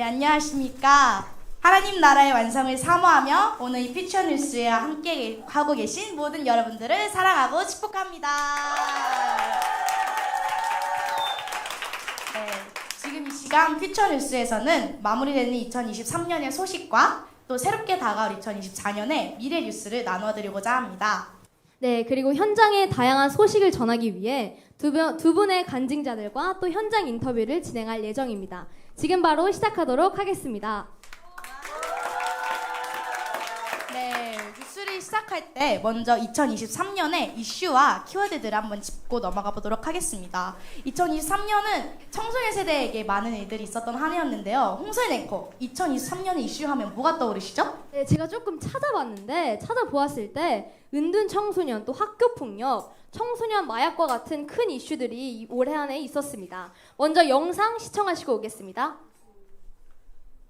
안녕하십니까. 하나님 나라의 완성을 사모하며 오늘 이 퓨처 뉴스에 함께 하고 계신 모든 여러분들을 사랑하고 축복합니다. 네, 지금 이 시간 퓨처 뉴스에서는 마무리되는 2023년의 소식과 또 새롭게 다가올 2024년의 미래 뉴스를 나눠드리고자 합니다. 네, 그리고 현장의 다양한 소식을 전하기 위해 두 분의 간증자들과 또 현장 인터뷰를 진행할 예정입니다. 지금 바로 시작하도록 하겠습니다. 네, 뉴스를 시작할 때 먼저 2023년의 이슈와 키워드들을 한번 짚고 넘어가 보도록 하겠습니다. 2023년은 청소년 세대에게 많은 일들이 있었던 한 해였는데요. 홍소연 앵커, 2023년의 이슈 하면 뭐가 떠오르시죠? 네, 제가 조금 찾아보았을 때 은둔 청소년, 또 학교 폭력, 청소년 마약과 같은 큰 이슈들이 올해 안에 있었습니다. 먼저 영상 시청하시고 오겠습니다.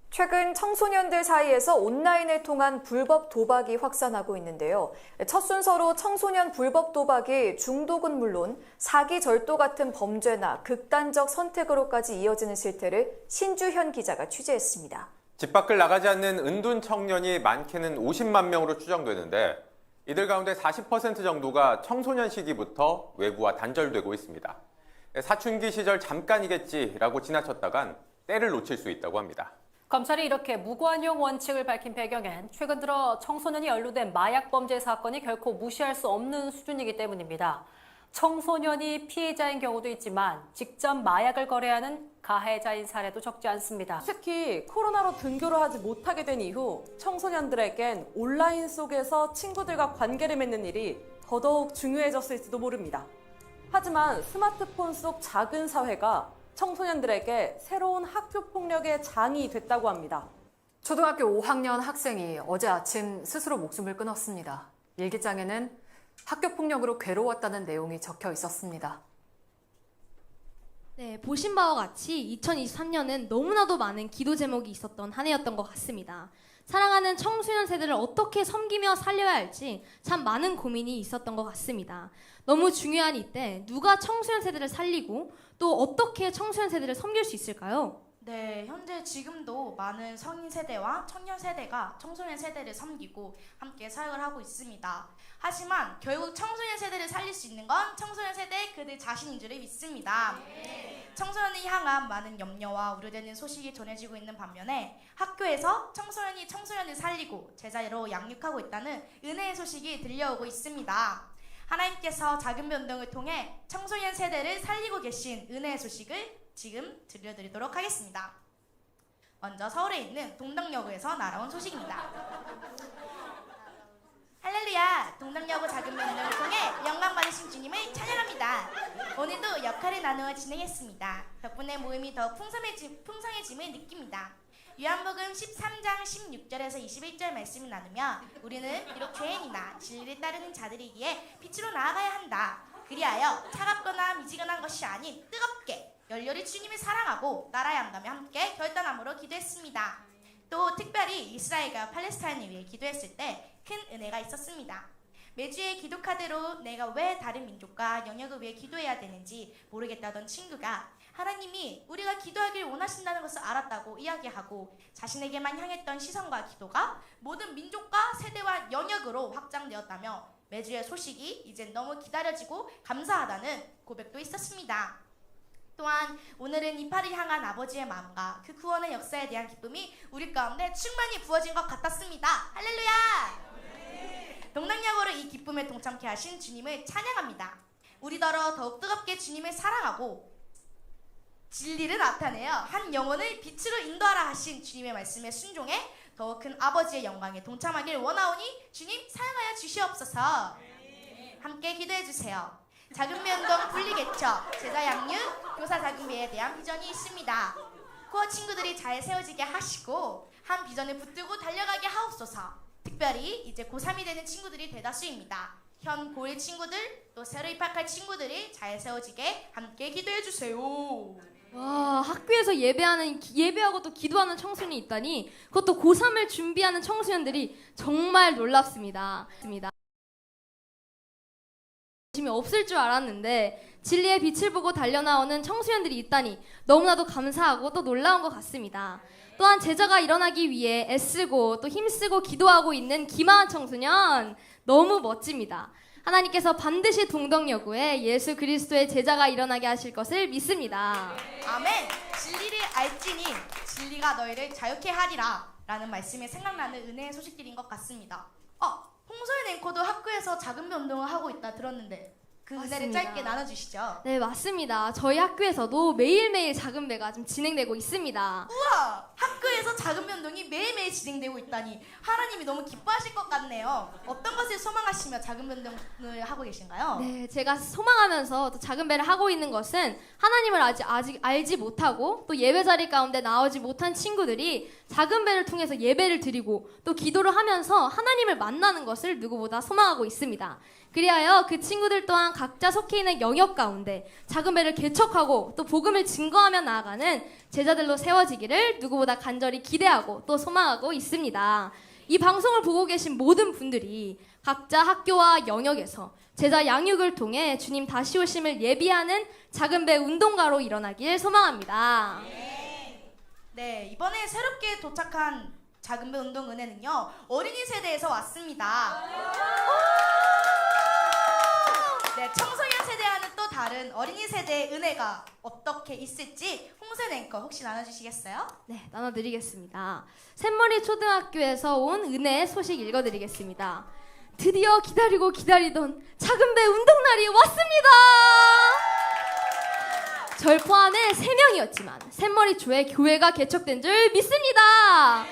최근 청소년들 사이에서 온라인을 통한 불법 도박이 확산하고 있는데요. 첫 순서로 청소년 불법 도박이 중독은 물론 사기 절도 같은 범죄나 극단적 선택으로까지 이어지는 실태를 신주현 기자가 취재했습니다. 집 밖을 나가지 않는 은둔 청년이 많게는 50만 명으로 추정되는데 이들 가운데 40% 정도가 청소년 시기부터 외부와 단절되고 있습니다. 사춘기 시절 잠깐이겠지라고 지나쳤다간 때를 놓칠 수 있다고 합니다. 검찰이 이렇게 무관용 원칙을 밝힌 배경엔 최근 들어 청소년이 연루된 마약 범죄 사건이 결코 무시할 수 없는 수준이기 때문입니다. 청소년이 피해자인 경우도 있지만 직접 마약을 거래하는 가해자인 사례도 적지 않습니다. 특히 코로나로 등교를 하지 못하게 된 이후 청소년들에겐 온라인 속에서 친구들과 관계를 맺는 일이 더더욱 중요해졌을지도 모릅니다. 하지만 스마트폰 속 작은 사회가 청소년들에게 새로운 학교 폭력의 장이 됐다고 합니다. 초등학교 5학년 학생이 어제 아침 스스로 목숨을 끊었습니다. 일기장에는 학교 폭력으로 괴로웠다는 내용이 적혀 있었습니다. 네, 보신 바와 같이 2023년은 너무나도 많은 기도 제목이 있었던 한 해였던 것 같습니다. 사랑하는 청소년 세대를 어떻게 섬기며 살려야 할지 참 많은 고민이 있었던 것 같습니다. 너무 중요한 이때 누가 청소년 세대를 살리고 또 어떻게 청소년 세대를 섬길 수 있을까요? 네, 현재 지금도 많은 성인 세대와 청년 세대가 청소년 세대를 섬기고 함께 사역을 하고 있습니다. 하지만 결국 청소년 세대를 살릴 수 있는 건 청소년 세대 그들 자신인 줄을 믿습니다. 청소년을 향한 많은 염려와 우려되는 소식이 전해지고 있는 반면에 학교에서 청소년이 청소년을 살리고 제자로 양육하고 있다는 은혜의 소식이 들려오고 있습니다. 하나님께서 작은 변동을 통해 청소년 세대를 살리고 계신 은혜의 소식을 지금 들려드리도록 하겠습니다. 먼저 서울에 있는 동덕여고에서 날아온 소식입니다. 할렐루야! 동덕여고 작은 변동을 통해 영광 받으신 주님을 찬양합니다. 오늘도 역할을 나누어 진행했습니다. 덕분에 모임이 더 풍성해짐을 느낍니다. 요한복음 13장 16절에서 21절 말씀을 나누며 우리는 비록 죄인이나 진리를 따르는 자들이기에 빛으로 나아가야 한다. 그리하여 차갑거나 미지근한 것이 아닌 뜨겁게 열렬히 주님을 사랑하고 따라야 한다며 함께 결단함으로 기도했습니다. 또 특별히 이스라엘과 팔레스타인을 위해 기도했을 때 큰 은혜가 있었습니다. 매주의 기도 카드로 내가 왜 다른 민족과 영역을 위해 기도해야 되는지 모르겠다던 친구가 하나님이 우리가 기도하길 원하신다는 것을 알았다고 이야기하고 자신에게만 향했던 시선과 기도가 모든 민족과 세대와 영역으로 확장되었다며 매주의 소식이 이젠 너무 기다려지고 감사하다는 고백도 있었습니다. 또한 오늘은 이파를 향한 아버지의 마음과 그 구원의 역사에 대한 기쁨이 우리 가운데 충만히 부어진 것 같았습니다. 할렐루야! 동덕여고로 이 기쁨에 동참케 하신 주님을 찬양합니다. 우리더러 더욱 뜨겁게 주님을 사랑하고 진리를 나타내어 한 영혼을 빛으로 인도하라 하신 주님의 말씀에 순종해 더욱 큰 아버지의 영광에 동참하길 원하오니 주님 사용하여 주시옵소서. 함께 기도해 주세요. 작은 변동 분리개척, 제자 양육, 교사 자금비에 대한 비전이 있습니다. 코어 친구들이 잘 세워지게 하시고 한 비전을 붙들고 달려가게 하옵소서. 특별히 이제 고3이 되는 친구들이 대다수입니다. 현 고1 친구들, 또 새로 입학할 친구들이 잘 세워지게 함께 기도해 주세요. 와, 학교에서 예배하고 또 기도하는 청소년이 있다니 그것도 고3을 준비하는 청소년들이 정말 놀랍습니다. 관심이 없을 줄 알았는데 진리의 빛을 보고 달려나오는 청소년들이 있다니 너무나도 감사하고 또 놀라운 것 같습니다. 또한 제자가 일어나기 위해 애쓰고 또 힘쓰고 기도하고 있는 기마한 청소년 너무 멋집니다. 하나님께서 반드시 동덕여고에 예수 그리스도의 제자가 일어나게 하실 것을 믿습니다. 아멘. 진리를 알지니 진리가 너희를 자유케 하리라 라는 말씀이 생각나는 은혜의 소식들인 것 같습니다. 홍소연 앵커도 학교에서 작은 배 운동을 하고 있다 들었는데 그 은혜를 맞습니다. 짧게 나눠주시죠. 네, 맞습니다. 저희 학교에서도 매일매일 작은 배가 좀 진행되고 있습니다. 우와! 학교에서 작은 배 운동이 매일매일 진행되고 있다니 하나님이 너무 기뻐하실 것 같네요. 어떤 것을 소망하시며 작은 배 운동을 하고 계신가요? 네, 제가 소망하면서 또 작은 배를 하고 있는 것은 하나님을 아직 알지 못하고 또 예배 자리 가운데 나오지 못한 친구들이 작은 배를 통해서 예배를 드리고 또 기도를 하면서 하나님을 만나는 것을 누구보다 소망하고 있습니다. 그리하여 그 친구들 또한 각자 속해 있는 영역 가운데 작은 배를 개척하고 또 복음을 증거하며 나아가는 제자들로 세워지기를 누구보다 간절히 기대하고 또 소망하고 있습니다. 이 방송을 보고 계신 모든 분들이 각자 학교와 영역에서 제자 양육을 통해 주님 다시 오심을 예비하는 작은 배 운동가로 일어나길 소망합니다. 네, 이번에 새롭게 도착한 작은 배 운동 은혜는요 어린이 세대에서 왔습니다. 네, 청소년 세대와는 또 다른 어린이 세대의 은혜가 어떻게 있을지 홍선 앵커 혹시 나눠주시겠어요? 네, 나눠드리겠습니다. 샘머리 초등학교에서 온 은혜의 소식 읽어드리겠습니다. 드디어 기다리고 기다리던 작은 배 운동날이 왔습니다. 절 포함해 3명이었지만 샘머리 초에 교회가 개척된 줄 믿습니다.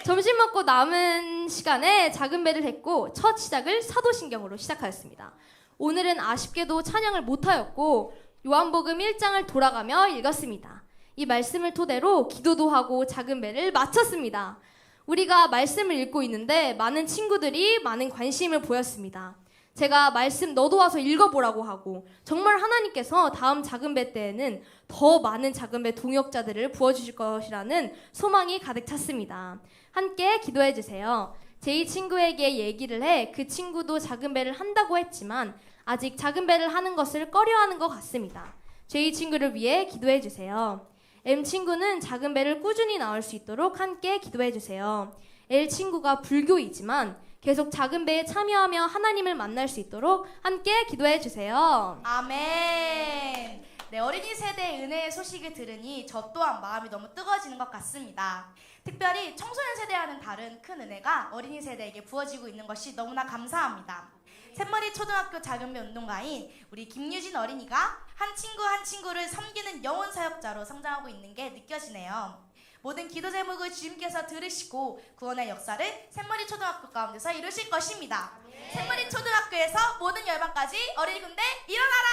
점심 먹고 남은 시간에 작은 배를 했고 첫 시작을 사도신경으로 시작하였습니다. 오늘은 아쉽게도 찬양을 못하였고 요한복음 1장을 돌아가며 읽었습니다. 이 말씀을 토대로 기도도 하고 작은 배를 마쳤습니다. 우리가 말씀을 읽고 있는데 많은 친구들이 많은 관심을 보였습니다. 제가 말씀 너도 와서 읽어보라고 하고 정말 하나님께서 다음 작은 배 때에는 더 많은 작은 배 동역자들을 부어주실 것이라는 소망이 가득 찼습니다. 함께 기도해 주세요. 제 친구에게 얘기를 해 그 친구도 작은 배를 한다고 했지만 아직 작은 배를 하는 것을 꺼려하는 것 같습니다. 제 친구를 위해 기도해 주세요. M 친구는 작은 배를 꾸준히 나올 수 있도록 함께 기도해 주세요. L 친구가 불교이지만 계속 작은 배에 참여하며 하나님을 만날 수 있도록 함께 기도해 주세요. 아멘. 네, 어린이 세대의 은혜의 소식을 들으니 저 또한 마음이 너무 뜨거워지는 것 같습니다. 특별히 청소년 세대와는 다른 큰 은혜가 어린이 세대에게 부어지고 있는 것이 너무나 감사합니다. 샘머리 초등학교 작은 배 운동가인 우리 김유진 어린이가 한 친구 한 친구를 섬기는 영혼 사역자로 성장하고 있는 게 느껴지네요. 모든 기도 제목을 주님께서 들으시고 구원의 역사를 샘머리 초등학교 가운데서 이루실 것입니다. 샘머리 초등학교에서 모든 열방까지 어린이 군대 일어나라!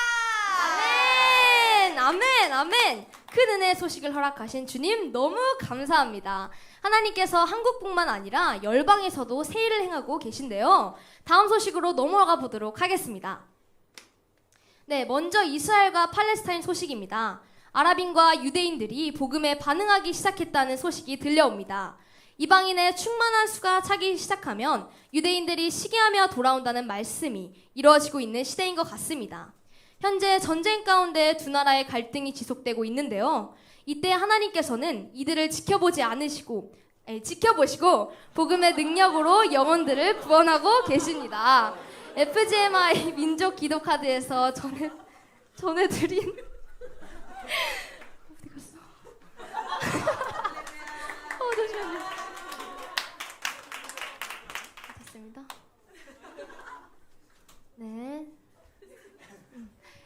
아멘! 아멘! 아멘! 큰 은혜의 소식을 허락하신 주님 너무 감사합니다. 하나님께서 한국뿐만 아니라 열방에서도 새 일을 행하고 계신데요. 다음 소식으로 넘어가 보도록 하겠습니다. 네, 먼저 이스라엘과 팔레스타인 소식입니다. 아랍인과 유대인들이 복음에 반응하기 시작했다는 소식이 들려옵니다. 이방인의 충만한 수가 차기 시작하면 유대인들이 시기하며 돌아온다는 말씀이 이루어지고 있는 시대인 것 같습니다. 현재 전쟁 가운데 두 나라의 갈등이 지속되고 있는데요. 이때 하나님께서는 이들을 지켜보시고 복음의 능력으로 영혼들을 구원하고 계십니다. FGMI 민족 기도 카드에서 전해드린 어디 갔어? 잠시만요. 됐습니다. 네.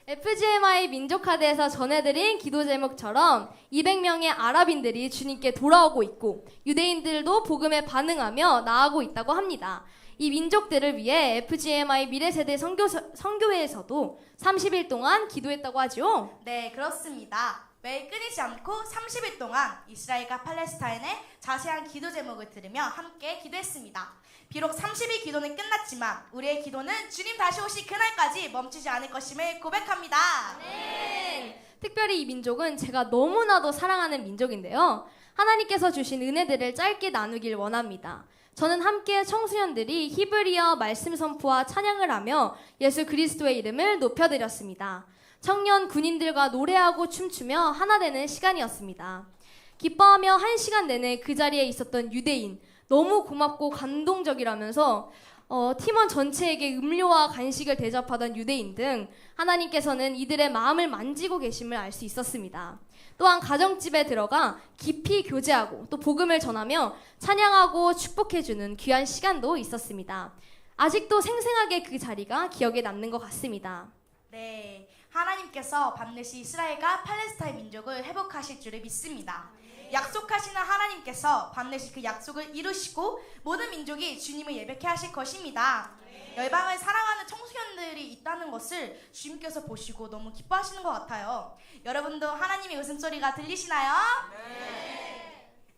FGMI 민족카드에서 전해드린 기도 제목처럼 200명의 아랍인들이 주님께 돌아오고 있고 유대인들도 복음에 반응하며 나아가고 있다고 합니다. 이 민족들을 위해 FGMI 미래세대 선교회에서도 30일 동안 기도했다고 하죠? 네, 그렇습니다. 매일 끊이지 않고 30일 동안 이스라엘과 팔레스타인의 자세한 기도 제목을 들으며 함께 기도했습니다. 비록 30일 기도는 끝났지만 우리의 기도는 주님 다시 오실 그날까지 멈추지 않을 것임을 고백합니다. 네. 특별히 이 민족은 제가 너무나도 사랑하는 민족인데요. 하나님께서 주신 은혜들을 짧게 나누길 원합니다. 저는 함께 청소년들이 히브리어 말씀 선포와 찬양을 하며 예수 그리스도의 이름을 높여드렸습니다. 청년 군인들과 노래하고 춤추며 하나 되는 시간이었습니다. 기뻐하며 1시간 내내 그 자리에 있었던 유대인, 너무 고맙고 감동적이라면서 팀원 전체에게 음료와 간식을 대접하던 유대인 등 하나님께서는 이들의 마음을 만지고 계심을 알 수 있었습니다. 또한 가정집에 들어가 깊이 교제하고 또 복음을 전하며 찬양하고 축복해주는 귀한 시간도 있었습니다. 아직도 생생하게 그 자리가 기억에 남는 것 같습니다. 네, 하나님께서 반드시 이스라엘과 팔레스타인 민족을 회복하실 줄을 믿습니다. 약속하시는 하나님께서 반드시 그 약속을 이루시고 모든 민족이 주님을 예배케 하실 것입니다. 열방을 사랑하는 청소년들이 있다는 것을 주님께서 보시고 너무 기뻐하시는 것 같아요. 여러분도 하나님의 웃음소리가 들리시나요?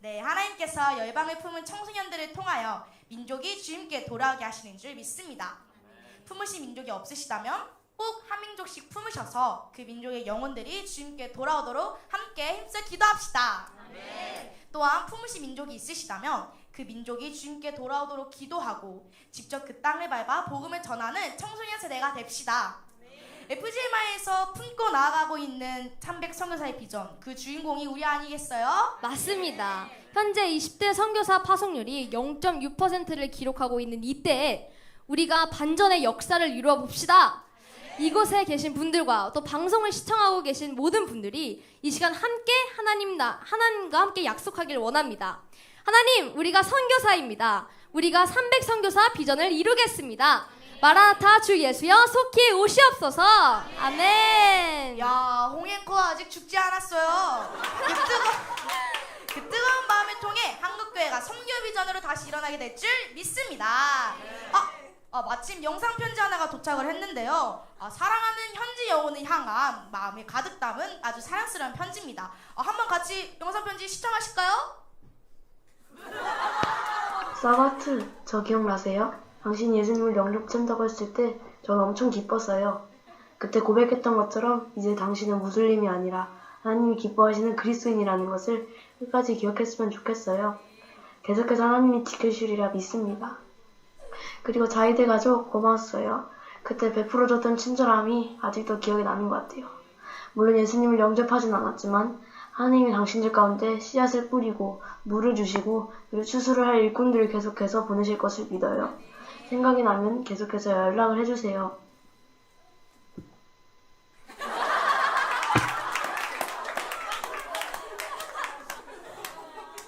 네, 하나님께서 열방을 품은 청소년들을 통하여 민족이 주님께 돌아오게 하시는 줄 믿습니다. 품으신 민족이 없으시다면 꼭 한 민족씩 품으셔서 그 민족의 영혼들이 주님께 돌아오도록 함께 힘써 기도합시다. 또한 품으신 민족이 있으시다면 그 민족이 주님께 돌아오도록 기도하고 직접 그 땅을 밟아 복음을 전하는 청소년 세대가 됩시다. FGMI에서 품고 나아가고 있는 300 선교사의 비전, 그 주인공이 우리 아니겠어요? 맞습니다. 현재 20대 선교사 파송률이 0.6%를 기록하고 있는 이때에 우리가 반전의 역사를 이루어 봅시다. 이곳에 계신 분들과 또 방송을 시청하고 계신 모든 분들이 이 시간 함께 하나님과 함께 약속하길 원합니다. 하나님, 우리가 선교사입니다. 우리가 300 선교사 비전을 이루겠습니다. 마라나타 주 예수여 속히 오시옵소서. 아멘. 야, 홍앵커 아직 죽지 않았어요. 그 뜨거운 마음을 통해 한국교회가 선교 비전으로 다시 일어나게 될 줄 믿습니다. 마침 영상 편지 하나가 도착을 했는데요. 사랑하는 현지 영혼을 향한 마음이 가득 담은 아주 사랑스러운 편지입니다. 한번 같이 영상 편지 시청하실까요? 사바트, 저 기억나세요? 당신이 예수님을 영접한다고 했을 때 전 엄청 기뻤어요. 그때 고백했던 것처럼 이제 당신은 무슬림이 아니라 하나님이 기뻐하시는 그리스도인이라는 것을 끝까지 기억했으면 좋겠어요. 계속해서 하나님이 지켜주시리라 믿습니다. 그리고 자이드 가족 고마웠어요. 그때 베풀어줬던 친절함이 아직도 기억에 나는 것 같아요. 물론 예수님을 영접하진 않았지만 하나님이 당신들 가운데 씨앗을 뿌리고 물을 주시고 그리고 추수를 할 일꾼들을 계속해서 보내실 것을 믿어요. 생각이 나면 계속해서 연락을 해주세요.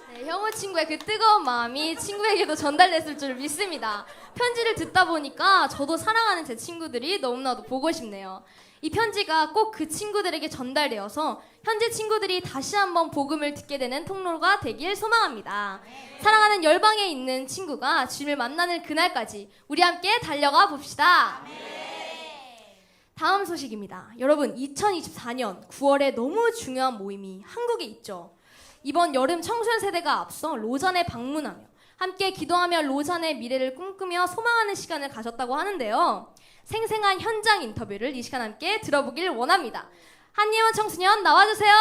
네, 형우 친구의 그 뜨거운 마음이 친구에게도 전달됐을 줄 믿습니다. 편지를 듣다 보니까 저도 사랑하는 제 친구들이 너무나도 보고 싶네요. 이 편지가 꼭 그 친구들에게 전달되어서 현재 친구들이 다시 한번 복음을 듣게 되는 통로가 되길 소망합니다. 사랑하는 열방에 있는 친구가 주님을 만나는 그날까지 우리 함께 달려가 봅시다. 다음 소식입니다. 여러분, 2024년 9월에 너무 중요한 모임이 한국에 있죠. 이번 여름 청소년 세대가 앞서 로잔에 방문하며 함께 기도하며 로잔의 미래를 꿈꾸며 소망하는 시간을 가졌다고 하는데요. 생생한 현장 인터뷰를 이 시간 함께 들어보길 원합니다. 한예원 청소년 나와주세요.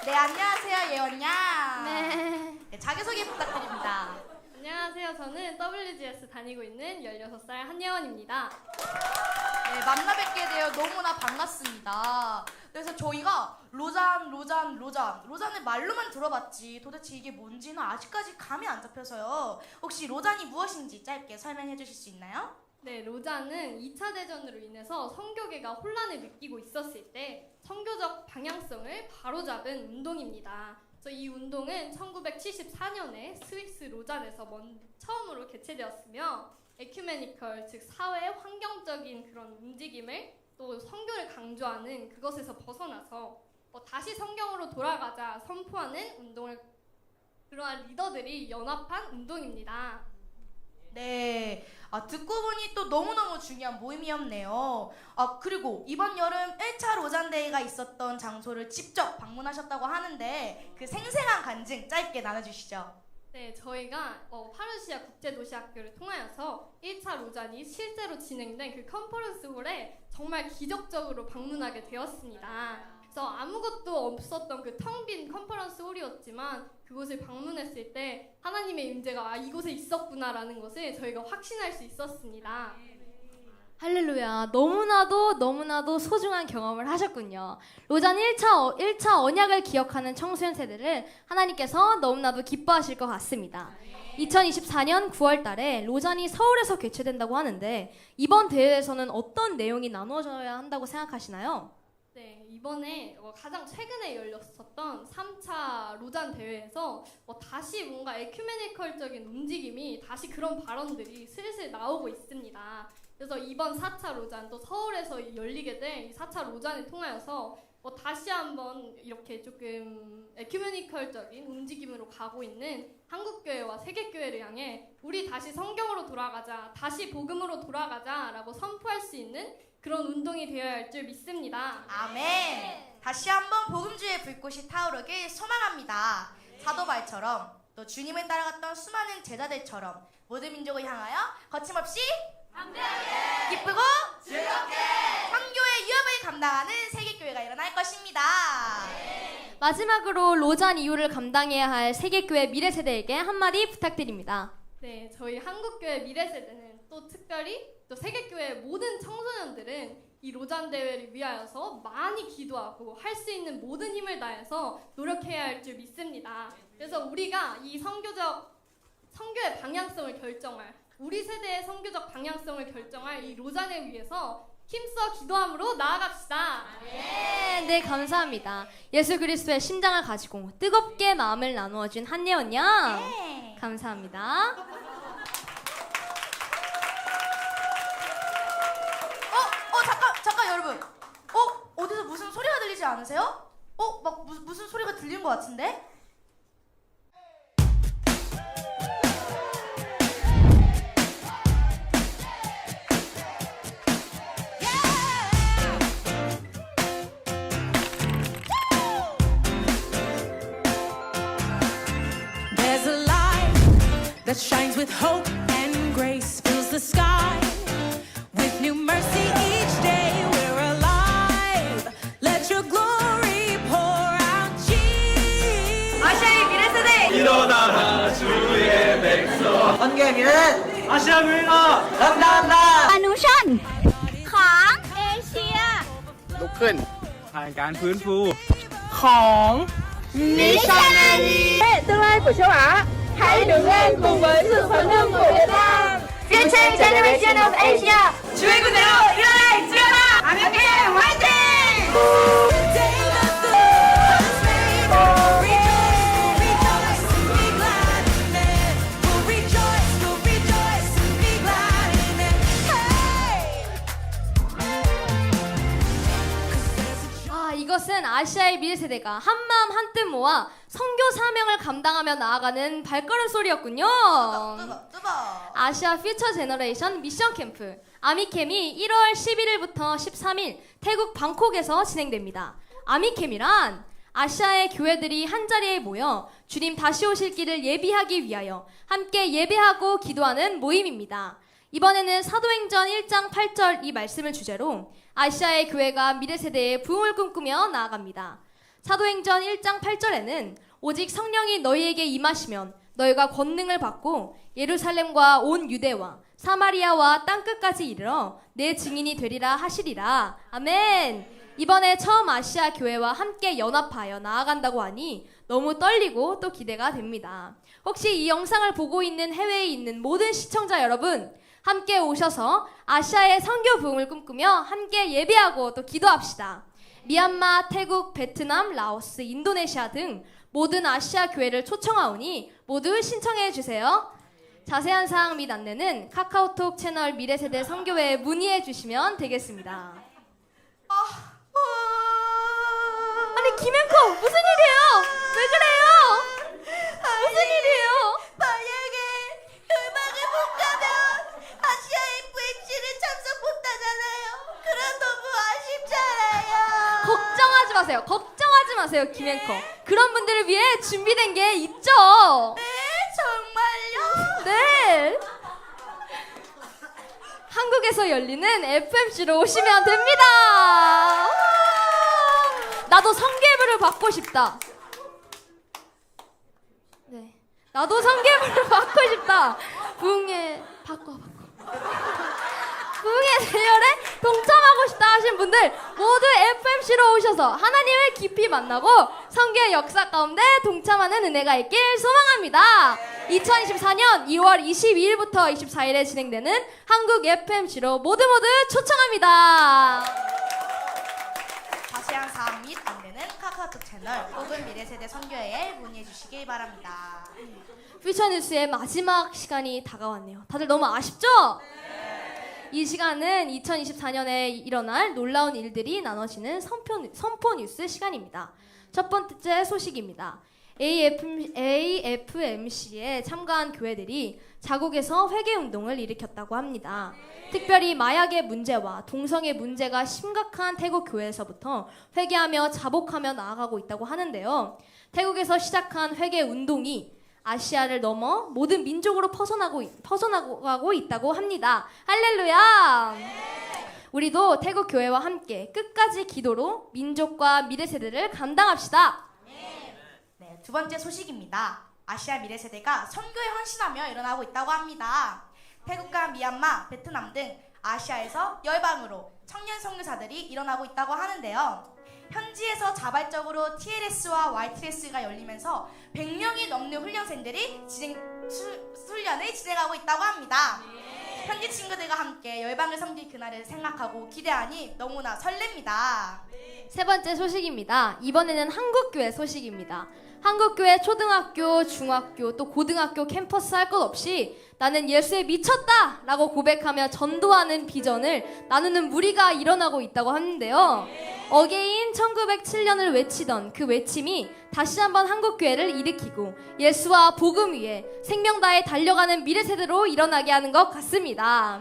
네, 안녕하세요, 예원양. 네. 네, 자기소개 부탁드립니다. 안녕하세요. 저는 WGS 다니고 있는 16살 한예원입니다. 네, 만나 뵙게 되어 너무나 반갑습니다. 그래서 저희가 로잔을 말로만 들어봤지 도대체 이게 뭔지는 아직까지 감이 안 잡혀서요. 혹시 로잔이 무엇인지 짧게 설명해 주실 수 있나요? 네, 로잔은 2차 대전으로 인해서 선교계가 혼란을 느끼고 있었을 때 선교적 방향성을 바로잡은 운동입니다. 이 운동은 1974년에 스위스 로잔에서 처음으로 개최되었으며 에큐메니컬, 즉 사회 환경적인 그런 움직임을 또 선교를 강조하는 그것에서 벗어나서 다시 성경으로 돌아가자 선포하는 운동을 그러한 리더들이 연합한 운동입니다. 네, 듣고 보니 또 너무너무 중요한 모임이었네요. 그리고 이번 여름 1차 로잔데이가 있었던 장소를 직접 방문하셨다고 하는데 그 생생한 간증 짧게 나눠주시죠. 네, 저희가 파르시아 국제도시학교를 통하여서 1차 로잔이 실제로 진행된 그 컨퍼런스 홀에 정말 기적적으로 방문하게 되었습니다. 앞서 아무것도 없었던 그 텅 빈 컨퍼런스 홀이었지만 그곳을 방문했을 때 하나님의 임재가 이곳에 있었구나라는 것을 저희가 확신할 수 있었습니다. 할렐루야. 너무나도 소중한 경험을 하셨군요. 로잔 1차 언약을 기억하는 청소년 세대를 하나님께서 너무나도 기뻐하실 것 같습니다. 2024년 9월 달에 로잔이 서울에서 개최된다고 하는데 이번 대회에서는 어떤 내용이 나누어져야 한다고 생각하시나요? 네, 이번에 가장 최근에 열렸었던 3차 로잔 대회에서 다시 뭔가 에큐메니컬적인 움직임이 다시 그런 발언들이 슬슬 나오고 있습니다. 그래서 이번 4차 로잔 또 서울에서 열리게 된 4차 로잔을 통하여서 다시 한번 이렇게 조금 에큐메니컬적인 움직임으로 가고 있는 한국교회와 세계교회를 향해 우리 다시 성경으로 돌아가자, 다시 복음으로 돌아가자라고 선포할 수 있는 그런 운동이 되어야 할 줄 믿습니다. 아멘. 다시 한번 복음주의 불꽃이 타오르길 소망합니다. 사도바울처럼 또 주님을 따라갔던 수많은 제자들처럼 모든 민족을 향하여 거침없이 기쁘고 즐겁게 선교의 위협을 감당하는 세계교회가 일어날 것입니다. 마지막으로 로잔 이후를 감당해야 할 세계교회 미래세대에게 한마디 부탁드립니다. 네, 저희 한국교회 미래세대는 또 특별히 또 세계교회 모든 청소년들은 이 로잔 대회를 위하여서 많이 기도하고 할 수 있는 모든 힘을 다해서 노력해야 할 줄 믿습니다. 그래서 우리가 이 선교의 방향성을 결정할, 우리 세대의 선교적 방향성을 결정할 이 로잔을 위해서 힘써 기도함으로 나아갑시다. 네, 감사합니다. 예수 그리스도의 심장을 가지고 뜨겁게 마음을 나누어준 한예원 양. 네. 감사합니다. 잠깐 여러분. 어디서 무슨 소리가 들리지 않으세요? 막 무슨 소리가 들리는 것 같은데? There's a light that shines with hope and grace, fills the sky with new mercy each day. We're alive. Let your glory pour out, Jesus. 아시아의 미래세대 일어나라 주의 백성 선교의 미래는 아시아 교회가 감당한다. อนุชันของเอเชีย ลุกขึ้นผ่านการฟื้นฟูของมิชชันนารี tương lai của châu Á hãy đứng lên cùng với sự phấn hưng của Việt Nam Future Generation of Asia 주의 군대로 일어나 지어라 아멘께 화이팅! The day that the Lord has made. We'll rejoice and be glad in it. We'll rejoice and be glad in it. Hey! 이것은 아시아의 미래세대가 한마음 한뜻 모아 선교 사명을 감당하며 나아가는 발걸음 소리였군요. 뜨거. 아시아 퓨처 제너레이션 미션 캠프 아미캠이 1월 11일부터 13일 태국 방콕에서 진행됩니다. 아미캠이란 아시아의 교회들이 한자리에 모여 주님 다시 오실 길을 예비하기 위하여 함께 예배하고 기도하는 모임입니다. 이번에는 사도행전 1장 8절 이 말씀을 주제로 아시아의 교회가 미래세대의 부흥을 꿈꾸며 나아갑니다. 사도행전 1장 8절에는 오직 성령이 너희에게 임하시면 너희가 권능을 받고 예루살렘과 온 유대와 사마리아와 땅끝까지 이르러 내 증인이 되리라 하시리라. 아멘. 이번에 처음 아시아 교회와 함께 연합하여 나아간다고 하니 너무 떨리고 또 기대가 됩니다. 혹시 이 영상을 보고 있는 해외에 있는 모든 시청자 여러분, 함께 오셔서 아시아의 선교 부흥을 꿈꾸며 함께 예배하고 또 기도합시다. 미얀마, 태국, 베트남, 라오스, 인도네시아 등 모든 아시아 교회를 초청하오니 모두 신청해 주세요. 자세한 사항 및 안내는 카카오톡 채널 미래세대 선교회에 문의해 주시면 되겠습니다. 아니 김현커 무슨 일이에요? 왜 그래요? 무슨 일이에요? 만약에 음악을 못 가면 아시아 FMC를 참석 못하잖아요. 그럼 너무 아쉽잖아요. 걱정하지 마세요 김현커. 그런 분들을 위해 준비된 게 있죠. 네, 정말요? 네. 한국에서 열리는 FMC로 오시면 됩니다. 나도 받고 싶다. 네, 나도 성교회를 받고 싶다. 부흥회 바꿔. 부흥회 대열에 동참하고 싶다 하신 분들 모두 FMC로 오셔서 하나님을 깊이 만나고 성교의 역사 가운데 동참하는 은혜가 있길 소망합니다. 2024년 2월 22일부터 24일에 진행되는 한국 FMC로 모두 초청합니다. 자세한 사항 및 안내는 카카오톡 채널 혹은 미래세대 선교회에 문의해 주시길 바랍니다. 퓨처뉴스의 마지막 시간이 다가왔네요. 다들 너무 아쉽죠? 이 시간은 2024년에 일어날 놀라운 일들이 나눠지는 선포 뉴스 시간입니다. 첫 번째 소식입니다. AFMC에 참가한 교회들이 자국에서 회개 운동을 일으켰다고 합니다. 특별히 마약의 문제와 동성애 문제가 심각한 태국 교회에서부터 회개하며 자복하며 나아가고 있다고 하는데요. 태국에서 시작한 회개 운동이 아시아를 넘어 모든 민족으로 퍼져나가고 있다고 합니다. 할렐루야! 우리도 태국 교회와 함께 끝까지 기도로 민족과 미래 세대를 감당합시다. 네, 두 번째 소식입니다. 아시아 미래 세대가 선교에 헌신하며 일어나고 있다고 합니다. 태국과 미얀마, 베트남 등 아시아에서 열방으로 청년 선교사들이 일어나고 있다고 하는데요. 현지에서 자발적으로 TLS와 YTS가 열리면서 100명이 넘는 훈련생들이 훈련을 진행하고 있다고 합니다. 현지 친구들과 함께 열방을 섬길 그날을 생각하고 기대하니 너무나 설렙니다. 세 번째 소식입니다. 이번에는 한국교회 소식입니다. 한국교회 초등학교, 중학교, 또 고등학교 캠퍼스 할 것 없이 나는 예수에 미쳤다! 라고 고백하며 전도하는 비전을 나누는 무리가 일어나고 있다고 하는데요. 어게인 1907년을 외치던 그 외침이 다시 한번 한국교회를 일으키고 예수와 복음 위에 생명 다해 달려가는 미래세대로 일어나게 하는 것 같습니다.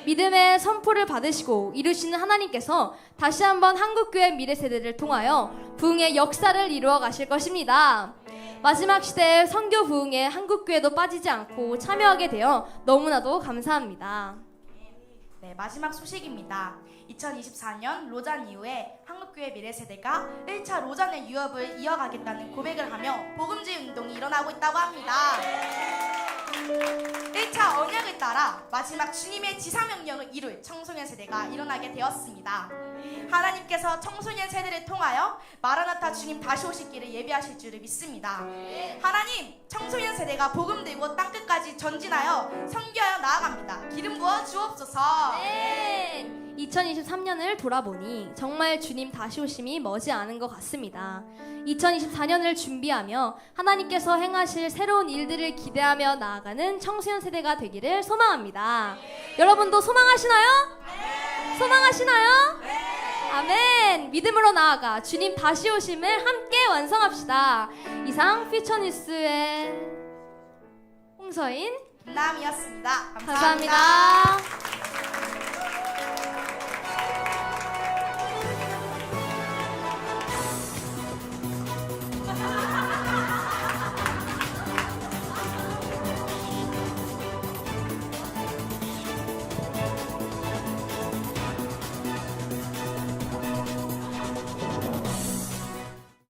믿음의 선포를 받으시고 이루시는 하나님께서 다시 한번 한국교회 미래세대를 통하여 부흥의 역사를 이루어 가실 것입니다. 마지막 시대의 선교 부흥에 한국교회도 빠지지 않고 참여하게 되어 너무나도 감사합니다. 네, 마지막 소식입니다. 2024년 로잔 이후에 한국교회 미래세대가 1차 로잔의 유업을 이어가겠다는 고백을 하며 복음지 운동이 일어나고 있다고 합니다. 1차 언약을 따라 마지막 주님의 지사명령을 이룰 청소년 세대가 일어나게 되었습니다. 하나님께서 청소년 세대를 통하여 마라나타 주님 다시 오시기를 예비하실 줄을 믿습니다. 하나님, 청소년 세대가 복음 들고 땅끝까지 전진하여 선교하여 나아갑니다. 기름 부어 주옵소서. 2023년을 돌아보니 정말 주님 다시 오심이 머지않은 것 같습니다. 2024년을 준비하며 하나님께서 행하실 새로운 일들을 기대하며 나아가는 청소년 세대가 되기를 소망합니다. 여러분도 소망하시나요? 소망하시나요? 아멘! 믿음으로 나아가 주님 다시 오심을 함께 완성합시다. 이상 퓨처뉴스의 홍서인 김남이었습니다. 감사합니다.